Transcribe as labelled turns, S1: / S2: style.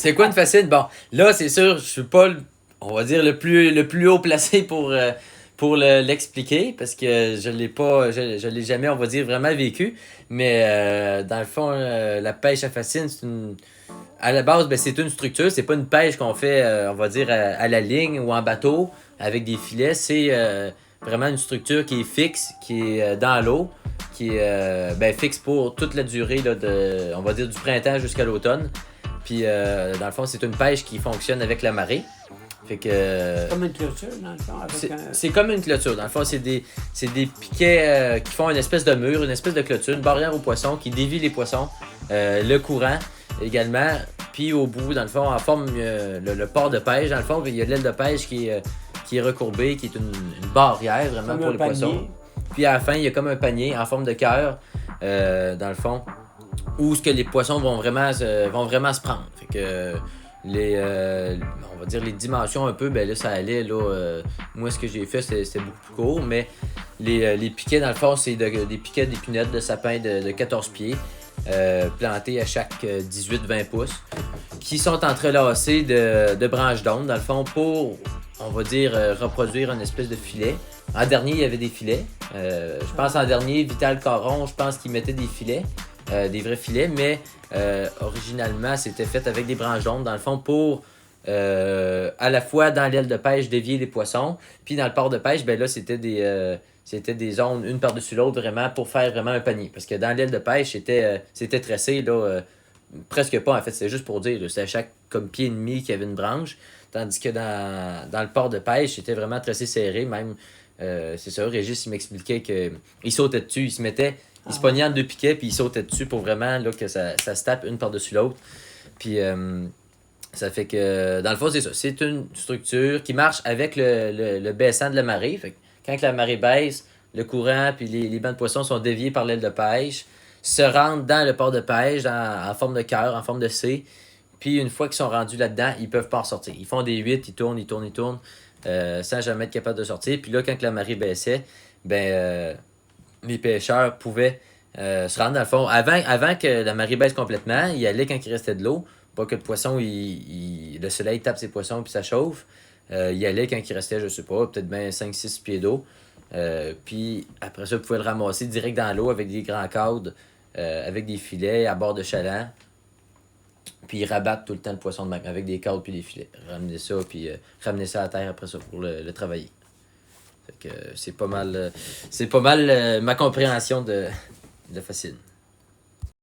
S1: C'est quoi une fascine? Bon, là, c'est sûr, je suis pas, on va dire, le plus haut placé pour l'expliquer, parce que je l'ai pas, je l'ai jamais, on va dire, vraiment vécu. Mais dans le fond, la pêche à fascine, à la base, ben, c'est une structure. C'est pas une pêche qu'on fait, on va dire, à la ligne ou en bateau avec des filets. C'est vraiment une structure qui est fixe, qui est dans l'eau, qui est ben, fixe pour toute la durée là, on va dire, du printemps jusqu'à l'automne. Puis, dans le fond, c'est une pêche qui fonctionne avec la marée. Fait que.
S2: Comme une clôture, dans le fond, avec un...
S1: C'est comme une clôture. Dans le fond, c'est des piquets qui font une espèce de mur, une espèce de clôture, une barrière aux poissons qui dévie les poissons, le courant également. Puis au bout, dans le fond, en forme, le port de pêche, dans le fond, il y a l'aile de pêche qui est recourbée, qui est une barrière vraiment
S2: Comme
S1: pour
S2: un
S1: les
S2: panier.
S1: poissons. Puis à la fin, il y a comme un panier en forme de cœur, dans le fond, où ce que les poissons vont vraiment se prendre. Fait que on va dire les dimensions un peu, ben là, ça allait, là, moi, ce que j'ai fait, c'était beaucoup plus court, mais les piquets, dans le fond, c'est des piquets d'épinettes de sapin de 14 pieds, plantés à chaque 18-20 pouces, qui sont entrelacés de branches d'onde, dans le fond, pour, on va dire, reproduire une espèce de filet. En dernier, il y avait des filets. Je pense en dernier, Vital Caron, je pense qu'il mettait des filets, des vrais filets, mais originalement, c'était fait avec des branches d'onde, dans le fond, pour à la fois dans l'aile de pêche dévier les poissons, puis dans le port de pêche, ben là, c'était des zones une par-dessus l'autre, vraiment, pour faire vraiment un panier. Parce que dans l'aile de pêche, c'était tressé, là, presque pas, en fait, c'est juste pour dire, c'était à chaque comme pied et demi qu'il y avait une branche, tandis que dans le port de pêche, c'était vraiment tressé serré, même, c'est ça, Régis, il m'expliquait qu'il sautait dessus, il se pognait en deux piquets, puis il sautait dessus pour vraiment là, que ça se tape une par-dessus l'autre. Puis ça fait que, dans le fond, c'est ça. C'est une structure qui marche avec le baissant de la marée. Fait que quand la marée baisse, le courant puis les bancs de poissons sont déviés par l'aile de pêche, se rendent dans le port de pêche en forme de cœur, en forme de C. Puis une fois qu'ils sont rendus là-dedans, ils peuvent pas en sortir. Ils font des 8, ils tournent, ils tournent, ils tournent, sans jamais être capables de sortir. Puis là, quand la marée baissait, ben les pêcheurs pouvaient se rendre dans le fond. Avant que la marée baisse complètement, ils allaient quand il restait de l'eau. Pas que le poisson, le soleil tape ses poissons puis ça chauffe. Il allait quand il restait, je sais pas, peut-être bien 5-6 pieds d'eau. Puis après ça, vous pouvez le ramasser direct dans l'eau avec des grands cadres, avec des filets à bord de chaland. Puis ils rabattent tout le temps le poisson de même, avec des cadres puis des filets. Ramener ça, puis ramener ça à terre après ça pour le travailler. Fait que c'est pas mal ma compréhension de Fascine.